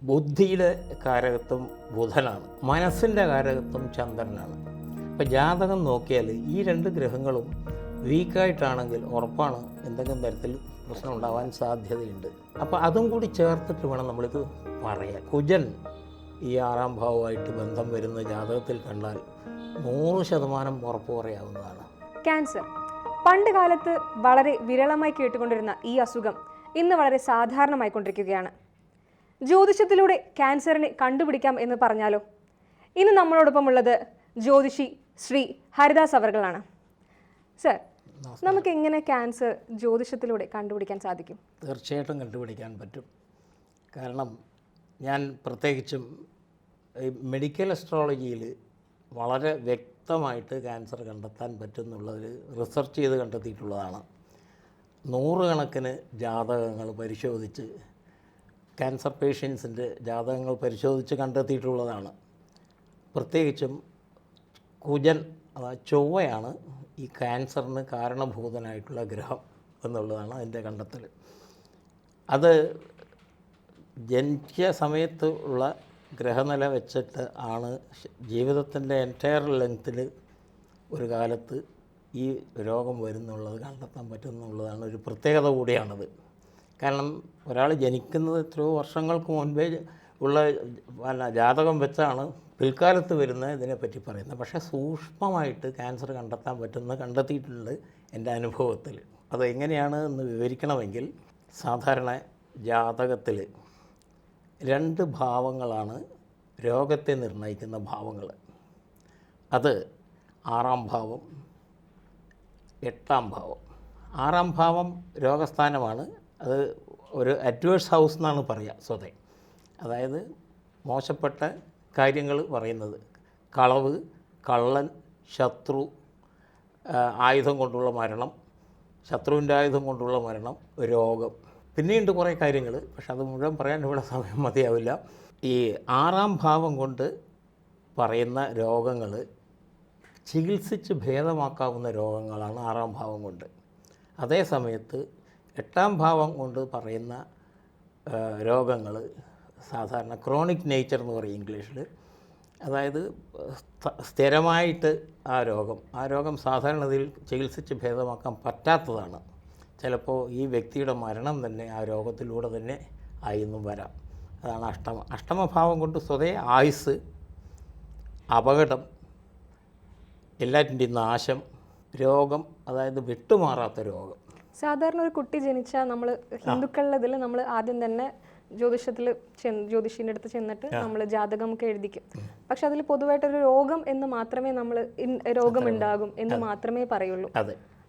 ബുദ്ധിയുടെ കാരകത്വം ബുധനാണ്, മനസ്സിൻ്റെ കാരകത്വം ചന്ദ്രനാണ്. അപ്പോൾ ജാതകം നോക്കിയാൽ ഈ രണ്ട് ഗ്രഹങ്ങളും വീക്കായിട്ടാണെങ്കിൽ ഉറപ്പാണ് എന്തെങ്കിലും തരത്തിൽ പ്രശ്നം ഉണ്ടാവാൻ സാധ്യതയുണ്ട്. അപ്പോൾ അതും കൂടി ചേർത്തിട്ട് വേണം നമ്മളിത് പറയാൻ. കുജൻ ഈ 6ാം ഭാവമായിട്ട് ബന്ധം വരുന്ന ജാതകത്തിൽ കണ്ടാൽ 100% ഉറപ്പ് പറയാവുന്നതാണ്. ക്യാൻസർ പണ്ട് കാലത്ത് വളരെ വിരളമായി കേട്ടുകൊണ്ടിരുന്ന ഈ അസുഖം ഇന്ന് വളരെ സാധാരണമായിക്കൊണ്ടിരിക്കുകയാണ്. ജ്യോതിഷത്തിലൂടെ ക്യാൻസറിനെ കണ്ടുപിടിക്കാം എന്ന് പറഞ്ഞാലോ? ഇന്ന് നമ്മളോടൊപ്പമുള്ളത് ജ്യോതിഷി ശ്രീ ഹരിദാസ് അവർകളാണ്. സർ, നമുക്ക് എങ്ങനെ ക്യാൻസർ ജ്യോതിഷത്തിലൂടെ കണ്ടുപിടിക്കാൻ സാധിക്കും? തീർച്ചയായിട്ടും കണ്ടുപിടിക്കാൻ പറ്റും. കാരണം ഞാൻ പ്രത്യേകിച്ചും ഈ മെഡിക്കൽ അസ്ട്രോളജിയിൽ വളരെ വ്യക്തമായിട്ട് ക്യാൻസർ കണ്ടെത്താൻ പറ്റുമെന്നുള്ളത് റിസർച്ച് ചെയ്ത് കണ്ടെത്തിയിട്ടുള്ളതാണ്. 100 കണക്കിന് ജാതകങ്ങൾ പരിശോധിച്ച് ക്യാൻസർ പേഷ്യൻസിൻ്റെ ജാതകങ്ങൾ പരിശോധിച്ച് കണ്ടെത്തിയിട്ടുള്ളതാണ്. പ്രത്യേകിച്ചും കുജൻ അതായത് ചൊവ്വയാണ് ഈ ക്യാൻസറിന് കാരണഭൂതനായിട്ടുള്ള ഗ്രഹം എന്നുള്ളതാണ് അതിൻ്റെ കണ്ടെത്തൽ. അത് ജനിച്ച സമയത്ത് ഉള്ള ഗ്രഹനില വെച്ചിട്ട് ആണ് ജീവിതത്തിൻ്റെ എൻറ്റയർ ലെങ്ത്തിൽ ഒരു കാലത്ത് ഈ രോഗം വരുന്നുള്ളത് കണ്ടെത്താൻ പറ്റുമെന്നുള്ളതാണ് ഒരു പ്രത്യേകത കൂടിയാണത്. കാരണം ഒരാൾ ജനിക്കുന്നത് എത്രയോ വർഷങ്ങൾക്ക് മുൻപേ ഉള്ള ജാതകം വെച്ചാണ് പിൽക്കാലത്ത് വരുന്ന ഇതിനെപ്പറ്റി പറയുന്നത്. പക്ഷേ സൂക്ഷ്മമായിട്ട് ക്യാൻസർ കണ്ടെത്താൻ കണ്ടെത്തിയിട്ടുണ്ട് എൻ്റെ അനുഭവത്തിൽ. അതെങ്ങനെയാണ് എന്ന് വിവരിക്കണമെങ്കിൽ, സാധാരണ ജാതകത്തിൽ 2 ഭാവങ്ങളാണ് രോഗത്തെ നിർണ്ണയിക്കുന്ന ഭാവങ്ങൾ. അത് 6ാം ഭാവം, 8ാം ഭാവം. 6ാം ഭാവം രോഗസ്ഥാനമാണ്. അത് ഒരു അഡ്വേഴ്സ് ഹൗസ് എന്നാണ് പറയുക സ്വതേ. അതായത് മോശപ്പെട്ട കാര്യങ്ങൾ പറയുന്നത്, കളവ്, കള്ളൻ, ശത്രു, ആയുധം കൊണ്ടുള്ള മരണം, ശത്രുവിൻ്റെ ആയുധം കൊണ്ടുള്ള മരണം, രോഗം, പിന്നെയുണ്ട് കുറേ കാര്യങ്ങൾ. പക്ഷെ അത് മുഴുവൻ പറയാൻ ഇവിടെ സമയം മതിയാവില്ല. ഈ 6ാം ഭാവം കൊണ്ട് പറയുന്ന രോഗങ്ങൾ ചികിത്സിച്ച് ഭേദമാക്കാവുന്ന രോഗങ്ങളാണ് 6ാം ഭാവം കൊണ്ട്. അതേ സമയത്ത് 8ാം ഭാവം കൊണ്ട് പറയുന്ന രോഗങ്ങൾ സാധാരണ ക്രോണിക് നേച്ചർ എന്ന് പറയും ഇംഗ്ലീഷിൽ. അതായത് സ്ഥിരമായിട്ട് ആ രോഗം സാധാരണതയിൽ ചികിത്സിച്ച് ഭേദമാക്കാൻ പറ്റാത്തതാണ്. ചിലപ്പോൾ ഈ വ്യക്തിയുടെ മരണം തന്നെ ആ രോഗത്തിലൂടെ തന്നെ ആയെന്നും വരാം. അതാണ് അഷ്ടമഭാവം കൊണ്ട് സ്വതേ ആയുസ്, അപകടം, എല്ലാറ്റിൻ്റെയും നാശം, രോഗം, അതായത് വിട്ടുമാറാത്ത രോഗം. സാധാരണ ഒരു കുട്ടി ജനിച്ചാൽ നമ്മൾ ഹിന്ദുക്കളുടെ ഇതിൽ നമ്മൾ ആദ്യം തന്നെ ജ്യോതിഷീൻ്റെ അടുത്ത് ചെന്നിട്ട് നമ്മൾ ജാതകമൊക്കെ എഴുതിക്കും. പക്ഷെ അതിൽ പൊതുവായിട്ടൊരു രോഗം എന്ന് മാത്രമേ നമ്മൾ രോഗമുണ്ടാകും എന്ന് മാത്രമേ പറയുള്ളൂ.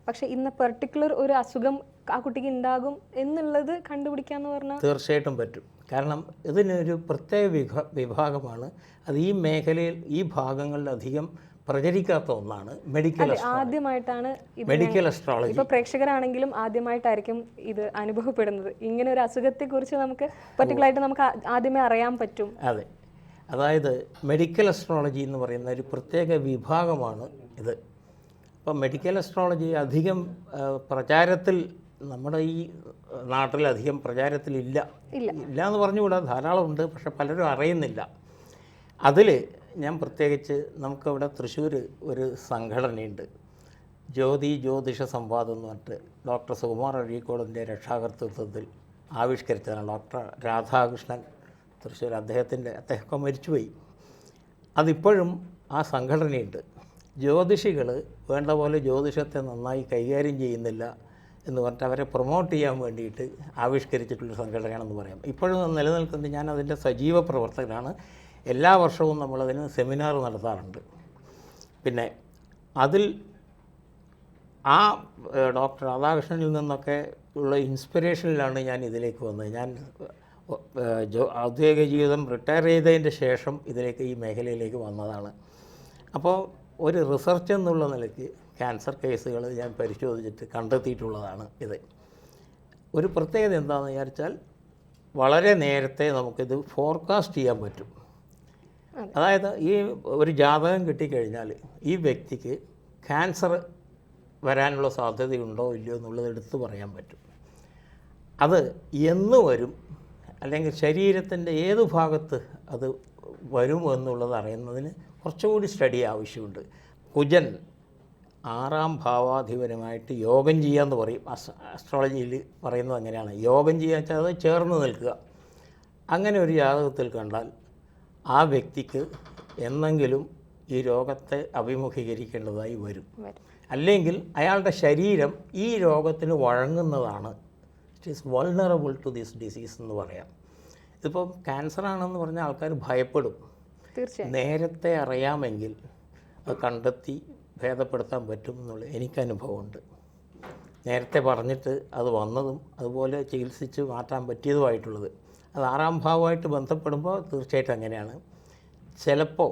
പക്ഷെ ഇന്ന് പെർട്ടിക്കുലർ ഒരു അസുഖം ആ കുട്ടിക്ക് ഉണ്ടാകും എന്നുള്ളത് കണ്ടുപിടിക്കാന്ന് പറഞ്ഞാൽ തീർച്ചയായിട്ടും പറ്റും. കാരണം ഇതിനൊരു പ്രത്യേക വിഭാഗമാണ്. അത് ഈ മേഖലയിൽ ഈ ഭാഗങ്ങളിൽ അധികം പ്രചരിക്കാത്ത ഒന്നാണ് ആദ്യമായിട്ടാണ് മെഡിക്കൽ അസ്ട്രോളജി. ഇപ്പോൾ പ്രേക്ഷകരാണെങ്കിലും ആദ്യമായിട്ടായിരിക്കും ഇത് അനുഭവപ്പെടുന്നത്. ഇങ്ങനെ ഒരു അസുഖത്തെക്കുറിച്ച് നമുക്ക് പെർട്ടിക്കുലറായിട്ട് നമുക്ക് ആദ്യമേ അറിയാൻ പറ്റും. അതെ, അതായത് മെഡിക്കൽ അസ്ട്രോളജി എന്ന് പറയുന്ന ഒരു പ്രത്യേക വിഭാഗമാണ് ഇത്. അപ്പോൾ മെഡിക്കൽ അസ്ട്രോളജി അധികം പ്രചാരത്തിൽ നമ്മുടെ ഈ നാട്ടിലധികം പ്രചാരത്തിലില്ല എന്ന് പറഞ്ഞുകൂടാ, ധാരാളമുണ്ട്. പക്ഷെ പലരും അറിയുന്നില്ല. അതിൽ ഞാൻ പ്രത്യേകിച്ച് നമുക്കവിടെ തൃശ്ശൂർ ഒരു സംഘടനയുണ്ട്, ജ്യോതിഷ സംവാദം എന്ന് പറഞ്ഞിട്ട് ഡോക്ടർ സുകുമാർ അഴീക്കോടിൻ്റെ രക്ഷാകർതൃത്വത്തിൽ ആവിഷ്കരിച്ചതാണ്. ഡോക്ടർ രാധാകൃഷ്ണൻ തൃശ്ശൂർ, അദ്ദേഹമൊക്കെ മരിച്ചുപോയി. അതിപ്പോഴും ആ സംഘടനയുണ്ട്. ജ്യോതിഷികൾ വേണ്ട പോലെ ജ്യോതിഷത്തെ നന്നായി കൈകാര്യം ചെയ്യുന്നില്ല എന്ന് പറഞ്ഞിട്ട് അവരെ പ്രൊമോട്ട് ചെയ്യാൻ വേണ്ടിയിട്ട് ആവിഷ്കരിച്ചിട്ടുള്ള സംഘടനയാണെന്ന് പറയാം. ഇപ്പോഴും നിലനിൽക്കുന്നത്. ഞാൻ അതിൻ്റെ സജീവ പ്രവർത്തകനാണ്. എല്ലാ വർഷവും നമ്മളതിന് സെമിനാർ നടത്താറുണ്ട്. പിന്നെ അതിൽ ആ ഡോക്ടർ രാധാകൃഷ്ണനിൽ നിന്നൊക്കെ ഉള്ള ഇൻസ്പിറേഷനിലാണ് ഞാൻ ഇതിലേക്ക് വന്നത്. ഞാൻ ഔദ്യോഗിക ജീവിതം റിട്ടയർ ചെയ്തതിൻ്റെ ശേഷം ഈ മേഖലയിലേക്ക് വന്നതാണ്. അപ്പോൾ ഒരു റിസർച്ച് എന്നുള്ള നിലയ്ക്ക് ക്യാൻസർ കേസുകൾ ഞാൻ പരിശോധിച്ചിട്ട് കണ്ടെത്തിയിട്ടുള്ളതാണ് ഇത്. ഒരു പ്രത്യേകത എന്താണെന്ന് വിചാരിച്ചാൽ, വളരെ നേരത്തെ നമുക്കിത് ഫോർകാസ്റ്റ് ചെയ്യാൻ പറ്റും. അതായത് ഈ ഒരു ജാതകം കിട്ടിക്കഴിഞ്ഞാൽ ഈ വ്യക്തിക്ക് ക്യാൻസർ വരാനുള്ള സാധ്യതയുണ്ടോ ഇല്ലയോ എന്നുള്ളത് എടുത്തു പറയാൻ പറ്റും. അത് എന്ന് വരും, അല്ലെങ്കിൽ ശരീരത്തിൻ്റെ ഏത് ഭാഗത്ത് അത് വരും എന്നുള്ളത് അറിയുന്നതിന് കുറച്ചുകൂടി സ്റ്റഡി ആവശ്യമുണ്ട്. കുജൻ 6-ാം ഭാവാധിപനുമായിട്ട് യോഗം ചെയ്യാന്ന് പറയും. അസ്ട്രോളജിയിൽ പറയുന്നത് അങ്ങനെയാണ്. യോഗം ചെയ്യുക വെച്ചാൽ അത് ചേർന്ന് നിൽക്കുക. അങ്ങനെ ഒരു ജാതകത്തിൽ കണ്ടാൽ ആ വ്യക്തിക്ക് എന്നെങ്കിലും ഈ രോഗത്തെ അഭിമുഖീകരിക്കേണ്ടതായി വരും. അല്ലെങ്കിൽ അയാളുടെ ശരീരം ഈ രോഗത്തിന് വഴങ്ങുന്നതാണ്. It is vulnerable to this disease എന്ന് പറയാം. ഇതിപ്പം ക്യാൻസറാണെന്ന് പറഞ്ഞാൽ ആൾക്കാർ ഭയപ്പെടും. തീർച്ചയായും നേരത്തെ അറിയാമെങ്കിൽ അത് കണ്ടെത്തി ഭേദപ്പെടുത്താൻ പറ്റും എന്നുള്ള എനിക്കനുഭവമുണ്ട്. നേരത്തെ പറഞ്ഞിട്ട് അത് വന്നതും അതുപോലെ ചികിത്സിച്ച് മാറ്റാൻ പറ്റിയതുമായിട്ടുള്ളത്. അത് 6-ാം ഭാവമായിട്ട് ബന്ധപ്പെടുമ്പോൾ തീർച്ചയായിട്ടും അങ്ങനെയാണ്. ചിലപ്പോൾ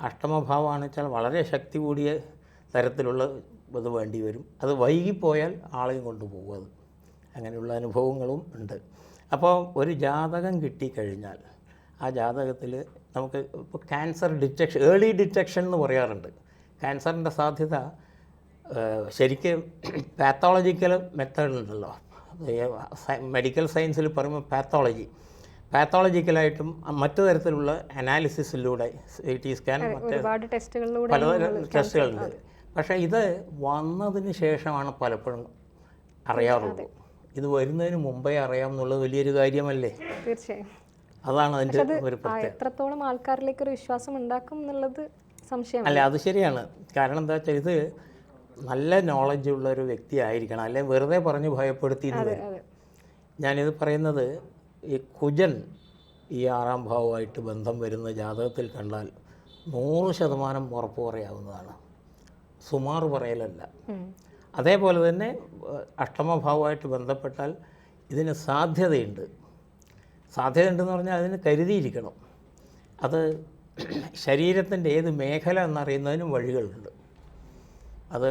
അഷ്ടമഭാവമാണെന്ന് വെച്ചാൽ വളരെ ശക്തി കൂടിയ തരത്തിലുള്ള ഇത് വേണ്ടി വരും. അത് വൈകിപ്പോയാൽ ആളെയും കൊണ്ടുപോകും. അത് അങ്ങനെയുള്ള അനുഭവങ്ങളും ഉണ്ട്. അപ്പോൾ ഒരു ജാതകം കിട്ടിക്കഴിഞ്ഞാൽ ആ ജാതകത്തിൽ നമുക്ക് ഇപ്പോൾ ക്യാൻസർ ഡിറ്റക്ഷൻ, ഏർലി ഡിറ്റക്ഷൻ എന്ന് പറയാറുണ്ട്. ക്യാൻസറിൻ്റെ സാധ്യത ശരിക്കും പാത്തോളജിക്കൽ മെത്തേഡ് ഉണ്ടല്ലോ, മെഡിക്കൽ സയൻസിൽ പറയുമ്പോൾ പാത്തോളജിക്കലായിട്ടും മറ്റു തരത്തിലുള്ള അനാലിസിസിലൂടെ CT സ്കാൻ മറ്റ് പലതരം ടെസ്റ്റുകളുണ്ട്. പക്ഷേ ഇത് വന്നതിന് ശേഷമാണ് പലപ്പോഴും അറിയാറുള്ളൂ. ഇത് വരുന്നതിന് മുമ്പേ അറിയാം എന്നുള്ളത് വലിയൊരു കാര്യമല്ലേ? തീർച്ചയായും അതാണ് അതിൻ്റെ ഒരു പ്രത്യേകത. എത്രത്തോളം ആൾക്കാരിലേക്ക് ഒരു വിശ്വാസം ഉണ്ടാക്കും എന്നുള്ളത് സംശയം അല്ല, അത് ശരിയാണ്. കാരണം എന്താ വെച്ചാൽ ഇത് നല്ല നോളജ് ഉള്ള ഒരു വ്യക്തി ആയിരിക്കണം, അല്ലെങ്കിൽ വെറുതെ പറഞ്ഞ് ഭയപ്പെടുത്തിയെന്ന്. ഞാനിത് പറയുന്നത് ഈ കുജൻ ഈ 6-ാം ഭാവമായിട്ട് ബന്ധം വരുന്ന ജാതകത്തിൽ കണ്ടാൽ 100% ഉറപ്പ് പറയാവുന്നതാണ്, സുമാർ പറയലല്ല. അതേപോലെ തന്നെ അഷ്ടമഭാവമായിട്ട് ബന്ധപ്പെട്ടാൽ ഇതിന് സാധ്യതയുണ്ടെന്ന് പറഞ്ഞാൽ അതിന് കരുതിയിരിക്കണം. അത് ശരീരത്തിൻ്റെ ഏത് മേഖല എന്നറിയുന്നതിനും വഴികളുണ്ട്. അത്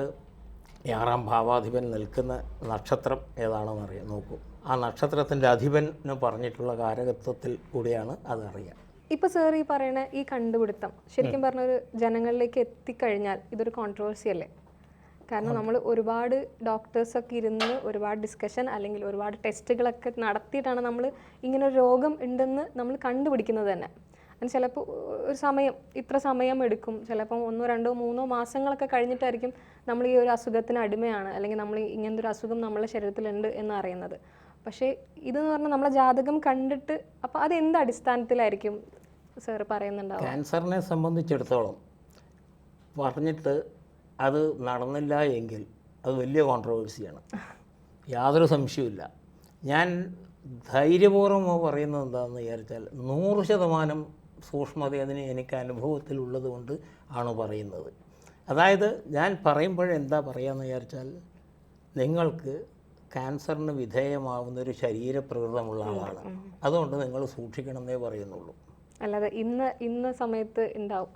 6-ാം ഭാവാധിപൻ നിൽക്കുന്ന നക്ഷത്രം ഏതാണെന്ന് അറിയാം, നോക്കൂ. ആ നക്ഷത്രത്തിൻ്റെ അധിപന് പറഞ്ഞിട്ടുള്ള കാരകത്വത്തിൽ കൂടിയാണ് അതറിയാം. ഇപ്പോൾ സാർ ഈ പറയുന്ന ഈ കണ്ടുപിടുത്തം ശരിക്കും പറഞ്ഞൊരു ജനങ്ങളിലേക്ക് എത്തിക്കഴിഞ്ഞാൽ ഇതൊരു കോൺട്രവേഴ്സി അല്ലേ? കാരണം നമ്മൾ ഒരുപാട് ഡോക്ടേഴ്സൊക്കെ ഇരുന്ന് ഒരുപാട് ഡിസ്കഷൻ അല്ലെങ്കിൽ ഒരുപാട് ടെസ്റ്റുകളൊക്കെ നടത്തിയിട്ടാണ് നമ്മൾ ഇങ്ങനൊരു രോഗം ഉണ്ടെന്ന് നമ്മൾ കണ്ടുപിടിക്കുന്നത് തന്നെ. അതിന് ചിലപ്പോൾ ഒരു ഇത്ര സമയം എടുക്കും. ചിലപ്പം 1, 2, 3 മാസങ്ങളൊക്കെ കഴിഞ്ഞിട്ടായിരിക്കും നമ്മൾ ഈ ഒരു അസുഖത്തിന് അടിമയാണ് അല്ലെങ്കിൽ നമ്മൾ ഇങ്ങനത്തെ ഒരു അസുഖം നമ്മളെ ശരീരത്തിലുണ്ട് എന്ന് അറിയുന്നത്. പക്ഷേ ഇതെന്ന് പറഞ്ഞാൽ നമ്മളെ ജാതകം കണ്ടിട്ട് അപ്പോൾ അത് എന്ത് അടിസ്ഥാനത്തിലായിരിക്കും സാർ പറയുന്നുണ്ടാവും? ക്യാൻസറിനെ സംബന്ധിച്ചിടത്തോളം പറഞ്ഞിട്ട് അത് നടന്നില്ല എങ്കിൽ അത് വലിയ കോൺട്രവേഴ്സിയാണ്, യാതൊരു സംശയവുമില്ല. ഞാൻ ധൈര്യപൂർവ്വം പറയുന്നത് എന്താണെന്ന് വിചാരിച്ചാൽ 100% സൂക്ഷ്മത അതിന് എനിക്ക് അനുഭവത്തിലുള്ളത് കൊണ്ട് ആണ് പറയുന്നത്. അതായത് ഞാൻ പറയുമ്പോഴെന്താ പറയുകയെന്ന് വിചാരിച്ചാൽ, നിങ്ങൾക്ക് ക്യാൻസറിന് വിധേയമാവുന്നൊരു ശരീരപ്രകൃതമുള്ള ആളാണ്, അതുകൊണ്ട് നിങ്ങൾ സൂക്ഷിക്കണമെന്നേ പറയുന്നുള്ളൂ. അല്ലാതെ ഇന്ന സമയത്ത് ഉണ്ടാവും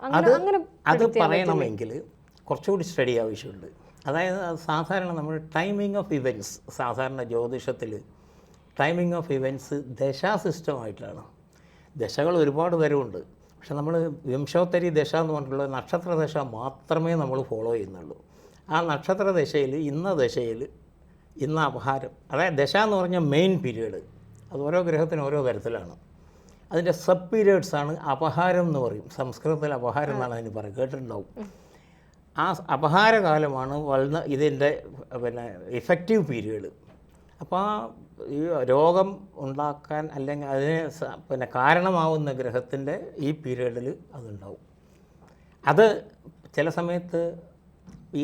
അത് പറയണമെങ്കിൽ കുറച്ചുകൂടി സ്റ്റഡി ആവശ്യമുണ്ട്. അതായത് അത് സാധാരണ നമ്മൾ ടൈമിംഗ് ഓഫ് ഇവൻറ്റ്സ്, സാധാരണ ജ്യോതിഷത്തിൽ ടൈമിംഗ് ഓഫ് ഇവൻറ്റ്സ് ദശാ സിസ്റ്റമായിട്ടാണ്. ദശകൾ ഒരുപാട് തരമുണ്ട്. പക്ഷെ നമ്മൾ വിംശോത്തരി ദശ എന്ന് പറഞ്ഞിട്ടുള്ള നക്ഷത്ര ദശ മാത്രമേ നമ്മൾ ഫോളോ ചെയ്യുന്നുള്ളൂ. ആ നക്ഷത്ര ദശയിൽ ഇന്ന അപഹാരം, അതായത് ദശ എന്ന് പറഞ്ഞാൽ മെയിൻ പീരീഡ്, അത് ഓരോ ഗ്രഹത്തിനും ഓരോ തരത്തിലാണ്. അതിൻ്റെ സബ് പീരീഡ്സാണ് അപഹാരം എന്ന് പറയും. സംസ്കൃതത്തിൽ അപഹാരം എന്നാണ് അതിന് പറയുക, കേട്ടിട്ടുണ്ടാവും. ആ അപഹാരകാലമാണ് ഇതിൻ്റെ ഇഫക്റ്റീവ് പീരീഡ്. അപ്പോൾ ഈ രോഗം ഉണ്ടാക്കാൻ അല്ലെങ്കിൽ അതിന് കാരണമാവുന്ന ഗ്രഹത്തിൻ്റെ ഈ പീരീഡിൽ അതുണ്ടാവും. അത് ചില സമയത്ത് ഈ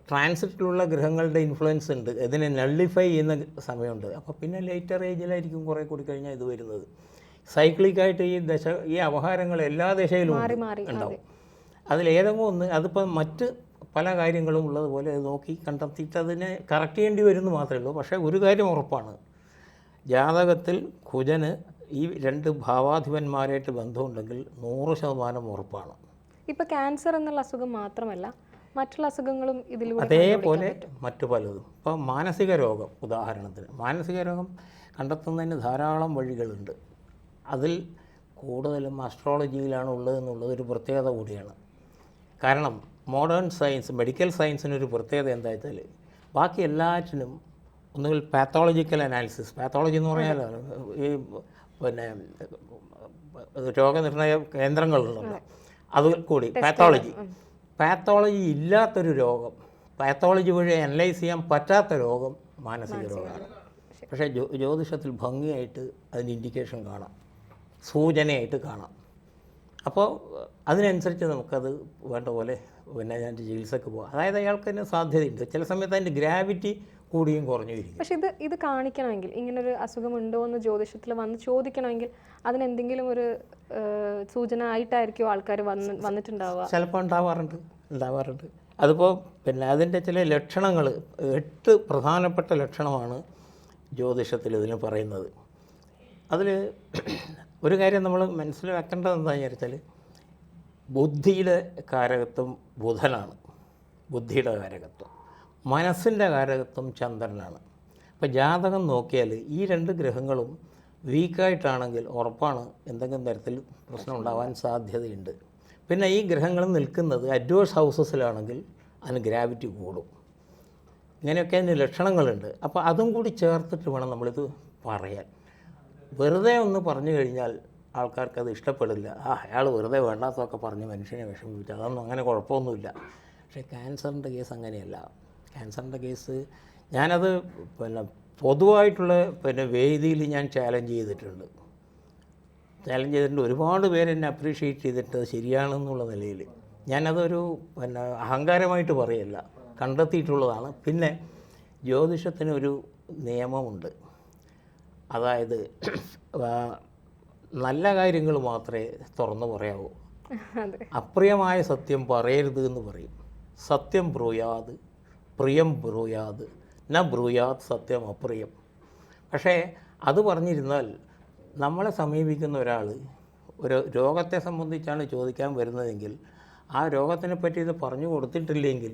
ട്രാൻസിറ്റിലുള്ള ഗ്രഹങ്ങളുടെ ഇൻഫ്ലുവൻസ് ഉണ്ട്, ഇതിനെ നള്ളിഫൈ ചെയ്യുന്ന സമയമുണ്ട്. അപ്പോൾ പിന്നെ ലേറ്റർ ഏജിലായിരിക്കും കുറേ കൂടി കഴിഞ്ഞാൽ ഇത് വരുന്നത്. സൈക്ലിക്കായിട്ട് ഈ അപഹാരങ്ങൾ എല്ലാ ദശയിലും ഉണ്ടാവും. അതിലേതെങ്കിലും ഒന്ന്, അതിപ്പോൾ മറ്റ് പല കാര്യങ്ങളും ഉള്ളതുപോലെ അത് നോക്കി കണ്ടെത്തിയിട്ട് അതിനെ കറക്റ്റ് ചെയ്യേണ്ടി വരുമെന്ന് മാത്രമേ ഉള്ളൂ. പക്ഷേ ഒരു കാര്യം ഉറപ്പാണ്, ജാതകത്തിൽ കുജന് ഈ 2 ഭാവാധിപന്മാരായിട്ട് ബന്ധമുണ്ടെങ്കിൽ 100% ഉറപ്പാണ്. ഇപ്പോൾ ക്യാൻസർ എന്നുള്ള അസുഖം മാത്രമല്ല മറ്റുള്ള അസുഖങ്ങളും ഇതിലൂടെ അതേപോലെ മറ്റു പലതും. ഇപ്പോൾ മാനസിക രോഗം, ഉദാഹരണത്തിന് മാനസിക രോഗം കണ്ടെത്തുന്നതിന് ധാരാളം വഴികളുണ്ട്. അതിൽ കൂടുതലും അസ്ട്രോളജിയിലാണ് ഉള്ളതെന്നുള്ളതൊരു പ്രത്യേകത കൂടിയാണ്. കാരണം മോഡേൺ സയൻസ്, മെഡിക്കൽ സയൻസിനൊരു പ്രത്യേകത എന്താ വെച്ചാൽ ബാക്കി എല്ലാറ്റിനും ഒന്നുകിൽ പാത്തോളജിക്കൽ അനാലിസിസ്, പാത്തോളജി എന്ന് പറഞ്ഞാൽ ഈ പിന്നെ രോഗനിർണയ കേന്ദ്രങ്ങളുണ്ടല്ലോ, അതിൽ കൂടി പാത്തോളജി ഇല്ലാത്തൊരു രോഗം, പാത്തോളജി വഴി അനലൈസ് ചെയ്യാൻ പറ്റാത്ത രോഗം മാനസിക രോഗമാണ്. പക്ഷേ ജ്യോതിഷത്തിൽ ഭംഗിയായിട്ട് അതിന് ഇൻഡിക്കേഷൻ കാണാം, സൂചനയായിട്ട് കാണാം. അപ്പോൾ അതിനനുസരിച്ച് നമുക്കത് വേണ്ട പോലെ പിന്നെ ഞാൻ ചികിത്സക്ക് പോകാം. അതായത് അയാൾക്ക് തന്നെ സാധ്യതയുണ്ട്. ചില സമയത്ത് അതിൻ്റെ ഗ്രാവിറ്റി കൂടിയും കുറഞ്ഞു ഇരിക്കും. പക്ഷെ ഇത് കാണിക്കണമെങ്കിൽ, ഇങ്ങനൊരു അസുഖമുണ്ടോ എന്ന് ജ്യോതിഷത്തിൽ വന്ന് ചോദിക്കണമെങ്കിൽ അതിനെന്തെങ്കിലും ഒരു സൂചന ആയിട്ടായിരിക്കും ആൾക്കാർ വന്നിട്ടുണ്ടാവുക? ചിലപ്പോൾ ഉണ്ടാവാറുണ്ട്. അതിപ്പോൾ പിന്നെ അതിൻ്റെ ചില ലക്ഷണങ്ങൾ, 8 പ്രധാനപ്പെട്ട ലക്ഷണമാണ് ജ്യോതിഷത്തിൽ ഇതിന് പറയുന്നത്. അതിൽ ഒരു കാര്യം നമ്മൾ മനസ്സിലാക്കേണ്ടത് എന്താണെന്ന് വിചാരിച്ചാൽ, ബുദ്ധിയുടെ കാരകത്വം ബുധനാണ്, ബുദ്ധിയുടെ കാരകത്വം. മനസ്സിൻ്റെ കാരകത്വം ചന്ദ്രനാണ്. അപ്പോൾ ജാതകം നോക്കിയാൽ ഈ 2 ഗ്രഹങ്ങളും വീക്കായിട്ടാണെങ്കിൽ ഉറപ്പാണ് എന്തെങ്കിലും തരത്തിൽ പ്രശ്നം ഉണ്ടാവാൻ സാധ്യതയുണ്ട്. പിന്നെ ഈ ഗ്രഹങ്ങൾ നിൽക്കുന്നത് അഡ്വേഴ്സ് ഹൗസസിലാണെങ്കിൽ അതിന് ഗ്രാവിറ്റി കൂടും. ഇങ്ങനെയൊക്കെ അതിന് ലക്ഷണങ്ങളുണ്ട്. അപ്പോൾ അതും കൂടി ചേർത്തിട്ട് വേണം നമ്മളിത് പറയാൻ. വെറുതെ ഒന്ന് പറഞ്ഞു കഴിഞ്ഞാൽ ആൾക്കാർക്കത് ഇഷ്ടപ്പെടില്ല. അയാൾ വെറുതെ വേണ്ടാത്തതൊക്കെ പറഞ്ഞ് മനുഷ്യനെ വിഷമിപ്പിച്ചു, അതൊന്നും അങ്ങനെ കുഴപ്പമൊന്നുമില്ല. പക്ഷേ ക്യാൻസറിൻ്റെ കേസ് അങ്ങനെയല്ല. ക്യാൻസറിൻ്റെ കേസ് ഞാനത് പിന്നെ പൊതുവായിട്ടുള്ള വേദിയിൽ ഞാൻ ചാലഞ്ച് ചെയ്തിട്ടുണ്ട്. ഒരുപാട് പേര് എന്നെ അപ്രീഷിയേറ്റ് ചെയ്തിട്ട് അത് ശരിയാണെന്നുള്ള നിലയിൽ. ഞാനതൊരു അഹങ്കാരമായിട്ട് പറയല്ല, കണ്ടെത്തിയിട്ടുള്ളതാണ്. പിന്നെ ജ്യോതിഷത്തിനൊരു നിയമമുണ്ട്. അതായത് നല്ല കാര്യങ്ങൾ മാത്രമേ തുറന്നു പറയാവൂ, അപ്രിയമായ സത്യം പറയരുത് എന്ന് പറയും. സത്യം ബ്രൂയാത് പ്രിയം ബ്രൂയാത് ന ബ്രൂയാത് സത്യം അപ്രിയം. പക്ഷേ അത് പറഞ്ഞിരുന്നാൽ നമ്മളെ സമീപിക്കുന്ന ഒരാൾ ഒരു രോഗത്തെ സംബന്ധിച്ചാണ് ചോദിക്കാൻ വരുന്നതെങ്കിൽ ആ രോഗത്തിനെ പറ്റി ഇത് പറഞ്ഞു കൊടുത്തിട്ടില്ലെങ്കിൽ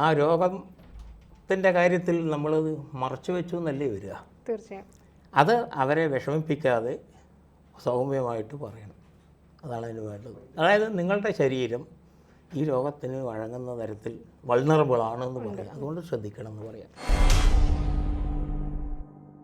ആ രോഗത്തിൻ്റെ കാര്യത്തിൽ നമ്മളത് മറച്ചു വെച്ചു എന്നല്ലേ വരിക. തീർച്ചയായും അത് അവരെ വിഷമിപ്പിക്കാതെ സൗമ്യമായിട്ട് പറയണം. അതാണ് അതിന് വേണ്ടത്. അതായത് നിങ്ങളുടെ ശരീരം ഈ രോഗത്തിന് വഴങ്ങുന്ന തരത്തിൽ വൾണറബിൾ ആണെന്ന് പറയാം, അതുകൊണ്ട് ശ്രദ്ധിക്കണം എന്ന് പറയാം.